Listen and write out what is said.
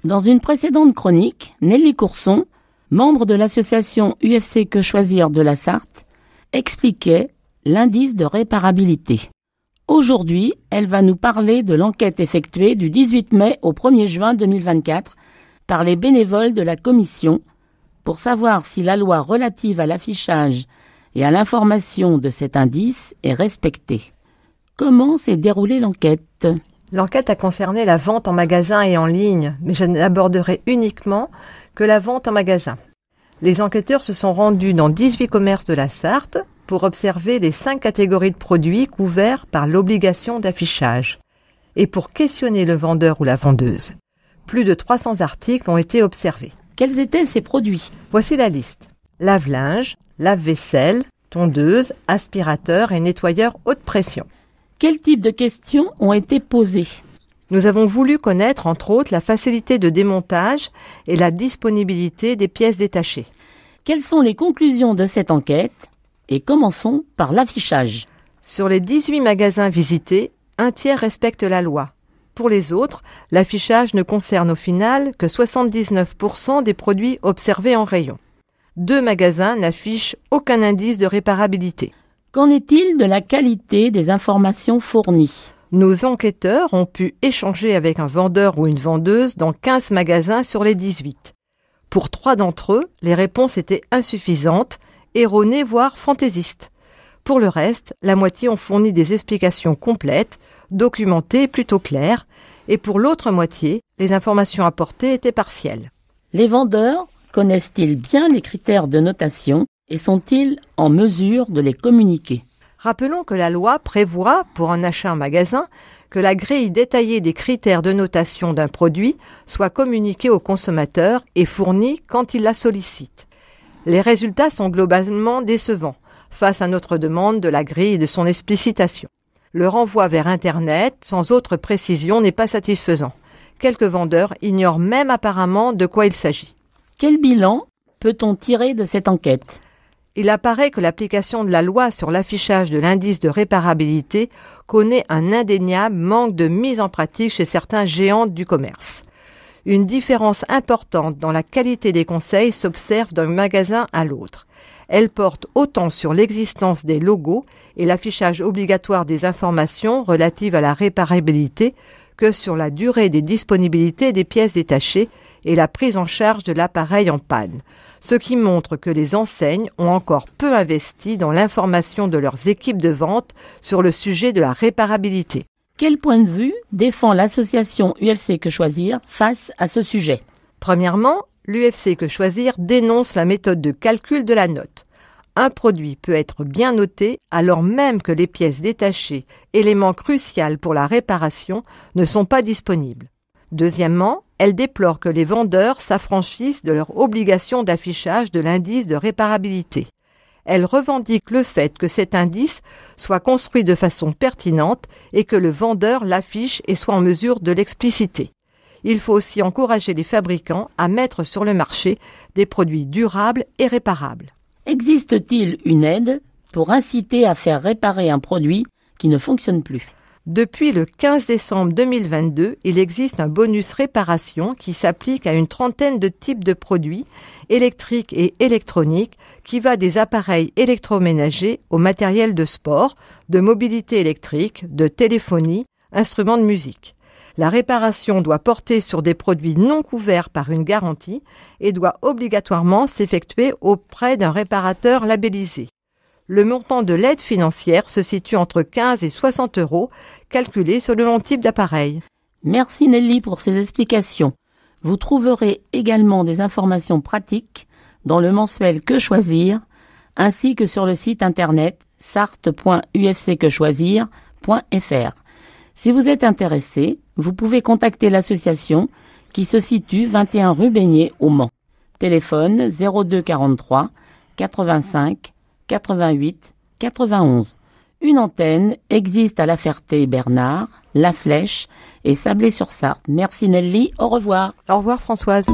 Dans une précédente chronique, Nelly Courson, membre de l'association UFC Que Choisir de la Sarthe, expliquait l'indice de réparabilité. Aujourd'hui, elle va nous parler de l'enquête effectuée du 18 mai au 1er juin 2024 par les bénévoles de la commission pour savoir si la loi relative à l'affichage et à l'information de cet indice est respectée. Comment s'est déroulée l'enquête ? L'enquête a concerné la vente en magasin et en ligne, mais je n'aborderai uniquement que la vente en magasin. Les enquêteurs se sont rendus dans 18 commerces de la Sarthe pour observer les 5 catégories de produits couverts par l'obligation d'affichage et pour questionner le vendeur ou la vendeuse. Plus de 300 articles ont été observés. Quels étaient ces produits ? Voici la liste. Lave-linge, lave-vaisselle, tondeuse, aspirateur et nettoyeur haute pression. Quel type de questions ont été posées ? Nous avons voulu connaître, entre autres, la facilité de démontage et la disponibilité des pièces détachées. Quelles sont les conclusions de cette enquête ? Et commençons par l'affichage. Sur les 18 magasins visités, un tiers respecte la loi. Pour les autres, l'affichage ne concerne au final que 79% des produits observés en rayon. 2 magasins n'affichent aucun indice de réparabilité. Qu'en est-il de la qualité des informations fournies ? Nos enquêteurs ont pu échanger avec un vendeur ou une vendeuse dans 15 magasins sur les 18. Pour 3 d'entre eux, les réponses étaient insuffisantes, erronées voire fantaisistes. Pour le reste, la moitié ont fourni des explications complètes, documentées et plutôt claires, et pour l'autre moitié, les informations apportées étaient partielles. Les vendeurs connaissent-ils bien les critères de notation et sont-ils en mesure de les communiquer ? Rappelons que la loi prévoit, pour un achat en magasin, que la grille détaillée des critères de notation d'un produit soit communiquée au consommateur et fournie quand il la sollicite. Les résultats sont globalement décevants face à notre demande de la grille et de son explicitation. Le renvoi vers Internet, sans autre précision, n'est pas satisfaisant. Quelques vendeurs ignorent même apparemment de quoi il s'agit. Quel bilan peut-on tirer de cette enquête ? Il apparaît que l'application de la loi sur l'affichage de l'indice de réparabilité connaît un indéniable manque de mise en pratique chez certains géants du commerce. Une différence importante dans la qualité des conseils s'observe d'un magasin à l'autre. Elle porte autant sur l'existence des logos et l'affichage obligatoire des informations relatives à la réparabilité que sur la durée des disponibilités des pièces détachées et la prise en charge de l'appareil en panne. Ce qui montre que les enseignes ont encore peu investi dans l'information de leurs équipes de vente sur le sujet de la réparabilité. Quel point de vue défend l'association UFC Que Choisir face à ce sujet ? Premièrement, l'UFC Que Choisir dénonce la méthode de calcul de la note. Un produit peut être bien noté alors même que les pièces détachées, élément crucial pour la réparation, ne sont pas disponibles. Deuxièmement, elle déplore que les vendeurs s'affranchissent de leur obligation d'affichage de l'indice de réparabilité. Elle revendique le fait que cet indice soit construit de façon pertinente et que le vendeur l'affiche et soit en mesure de l'expliciter. Il faut aussi encourager les fabricants à mettre sur le marché des produits durables et réparables. Existe-t-il une aide pour inciter à faire réparer un produit qui ne fonctionne plus ? Depuis le 15 décembre 2022, il existe un bonus réparation qui s'applique à une trentaine de types de produits électriques et électroniques qui va des appareils électroménagers au matériel de sport, de mobilité électrique, de téléphonie, instruments de musique. La réparation doit porter sur des produits non couverts par une garantie et doit obligatoirement s'effectuer auprès d'un réparateur labellisé. Le montant de l'aide financière se situe entre 15 et 60 €, calculé selon le type d'appareil. Merci Nelly pour ces explications. Vous trouverez également des informations pratiques dans le mensuel Que Choisir, ainsi que sur le site internet sarthe.ufcquechoisir.fr. Si vous êtes intéressé, vous pouvez contacter l'association qui se situe 21 rue Beignet au Mans. Téléphone 02 43 85 88 91. Une antenne existe à La Ferté-Bernard, La Flèche et Sablé-sur-Sarthe. Merci Nelly, au revoir. Au revoir Françoise.